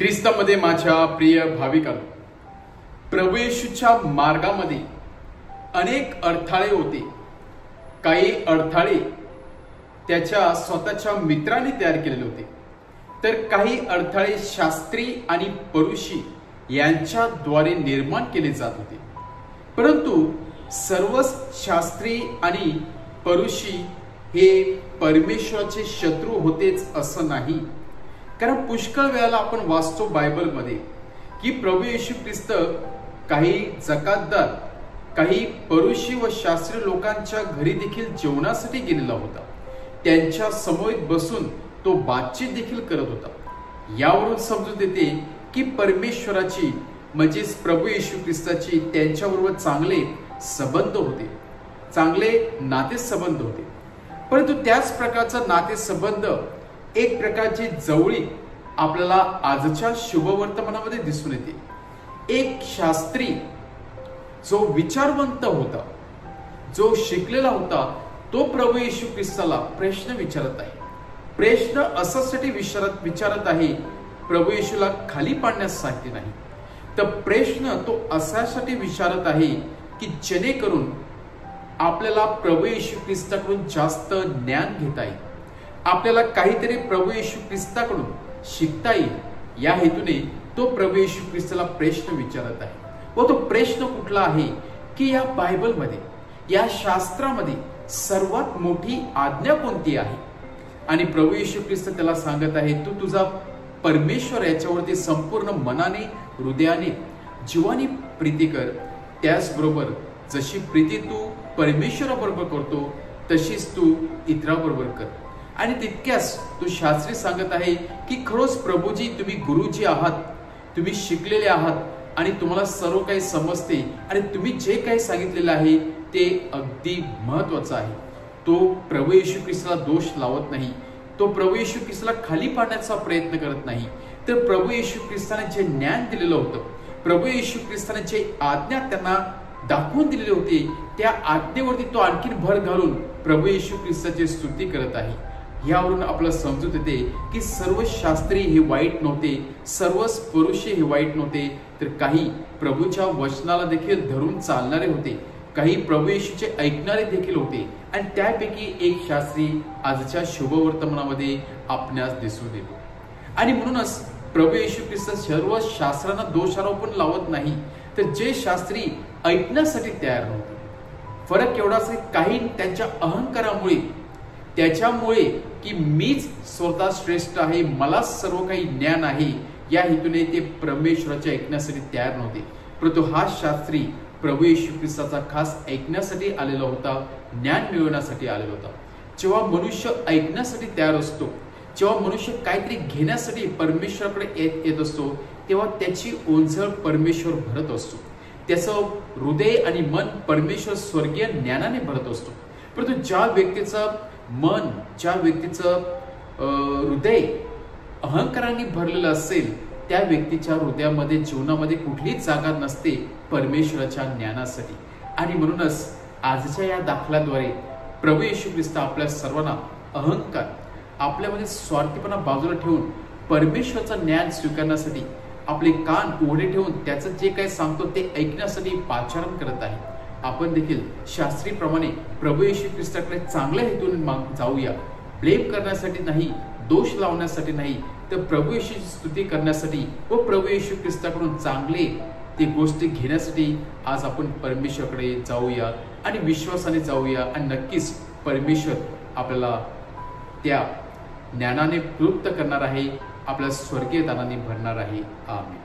ख्रिस्तामध्ये माझ्या प्रिय भाविकांनो, प्रभू येशूच्या मार्गामध्ये अनेक अडथळे होते। काही अडथळे त्याच्या स्वतःच्या मित्रांनी तयार केलेले होते, तर काही अडथळे शास्त्री आणि परुषी यांच्याद्वारे निर्माण केले जात होते। परंतु सर्वच शास्त्री आणि परुषी हे परमेश्वराचे शत्रू होतेच असं नाही। कारण पुष्कळ वेळेला आपण वाचतो बायबलमध्ये की प्रभू येशू ख्रिस्त काही जकातदार, काही परुषी व शास्त्री लोकांच्या घरी देखील जेवणासाठी गेलेला होता। त्यांच्या समोर बसून तो बातचीत देखील करत होता। यावरून समजून येते की परमेश्वराची म्हणजेच प्रभू येशू ख्रिस्ताची त्यांच्याबरोबर चांगले संबंध होते, चांगले नातेसंबंध होते। परंतु त्याच प्रकारचा नातेसंबंध, एक प्रकारची जवळीक आपल्याला आजच्या शुभवर्तमानामध्ये दिसून येते। एक शास्त्री जो विचारवंत होता, जो शिकलेला होता, तो प्रभू येशू ख्रिस्ताला प्रश्न विचारत आहे। प्रश्न असासाठी विचारत आहे, प्रभू येशूला खाली पाडण्यास सांगते नाही, तर प्रश्न तो असासाठी विचारत आहे की जेणेकरून आपल्याला प्रभू येशू ख्रिस्ताकडून जास्त ज्ञान घेता येईल, आपल्याला काहीतरी प्रभू येशू ख्रिस्ताकडून शिकता येईल। या हेतूने तो प्रभू येशू ख्रिस्ताला प्रश्न विचारत आहे। व तो प्रश्न कुठला आहे की या बायबलमध्ये, या शास्त्रामध्ये सर्वात मोठी आज्ञा कोणती आहे? आणि प्रभू येशू ख्रिस्त त्याला सांगत आहे, तू तुझा परमेश्वर याच्यावरती संपूर्ण मनाने, हृदयाने, जीवाने प्रीती कर। त्याचबरोबर जशी प्रीती तू परमेश्वराबरोबर करतो तशीच तू इतरांबरोबर कर। आणि तितक्याच तो शास्त्री सांगत आहे की खरोच प्रभूजी, तुम्ही गुरुजी आहात, तुम्ही शिकलेले आहात आणि तुम्हाला सर्व काही समजते आणि तुम्ही जे काही सांगितलेलं आहे ते अगदी महत्वाचं आहे। तो प्रभू येशू ख्रिस्ताला दोष लावत नाही, तो प्रभू येशू ख्रिस्ताला खाली पाडण्याचा प्रयत्न करत नाही, तर प्रभू येशू ख्रिस्ताने जे ज्ञान दिलेलं होतं, प्रभू येशू ख्रिस्ताने जे आज्ञा त्यांना दाखवून दिलेले होते, त्या आज्ञेवरती तो आणखी भर घालून प्रभू येशू ख्रिस्ताची स्तुती करत आहे। यावरून आपल्याला समजून येते की सर्व शास्त्री हे वाईट नव्हते, सर्वच पुरुषे हे वाईट नव्हते, तर काही प्रभूच्या वचनाला देखील धरून चालणारे होते, काही प्रभू येशूचे ऐकणारे देखील होते। आणि त्यापैकी एक शास्त्री आजच्या शुभवर्तमानामध्ये आपणास दिसून येतो। आणि म्हणूनच प्रभू येशू ख्रिस्त सर्व शास्त्रांना दोषारोपण लावत नाही, तर जे शास्त्री ऐकण्यासाठी तयार नव्हते। फरक एवढाच आहे, काही त्यांच्या अहंकारामुळे, त्याच्यामुळे की मीच स्वतः श्रेष्ठ आहे, मला सर्व काही ज्ञान आहे, या हेतूने ते परमेश्वराचे ऐकण्यासाठी तयार नव्हते। परंतु हा शास्त्री प्रभू येशू ख्रिस्ताचा खास ऐकण्यासाठी आलेला होता, ज्ञान मिळवण्यासाठी आलेला होता। जेव्हा मनुष्य ऐकण्यासाठी तयार असतो, जेव्हा मनुष्य काहीतरी घेण्यासाठी परमेश्वराकडे येत असतो, तेव्हा त्याची ओंजळ परमेश्वर भरत असतो, त्याचं हृदय आणि मन परमेश्वर स्वर्गीय ज्ञानाने भरत असतो। परंतु ज्या व्यक्तीचं मन, ज्या व्यक्तीचं हृदय अहंकाराने भरलेलं असेल, त्या व्यक्तीच्या हृदयामध्ये, जीवनामध्ये कुठलीच जागा नसते परमेश्वराच्या ज्ञानासाठी। आणि म्हणूनच आजच्या या दाखल्याद्वारे प्रभू येशू ख्रिस्त आपल्या सर्वांना अहंकार, आपल्यामध्ये स्वार्थीपणा बाजूला ठेवून परमेश्वराचं ज्ञान स्वीकारण्यासाठी, आपले कान उघडे ठेवून त्याचं जे काही सांगतो ते ऐकण्यासाठी पाचारण करत आहे। आपण देखील शास्त्रीप्रमाणे प्रभू येशू ख्रिस्ताकडे चांगल्या हेतूने जाऊया, ब्लेम करण्यासाठी नाही, दोष लावण्यासाठी नाही, तर प्रभू येशूची स्तुती करण्यासाठी व प्रभू येशू ख्रिस्ताकडून चांगले ते गोष्टी घेण्यासाठी आज आपण परमेश्वराकडे जाऊया आणि विश्वासाने जाऊया। आणि नक्कीच परमेश्वर आपल्याला त्या ज्ञानाने तृप्त करणार आहे, आपल्या स्वर्गीय दानाने भरणार आहे। आमेन।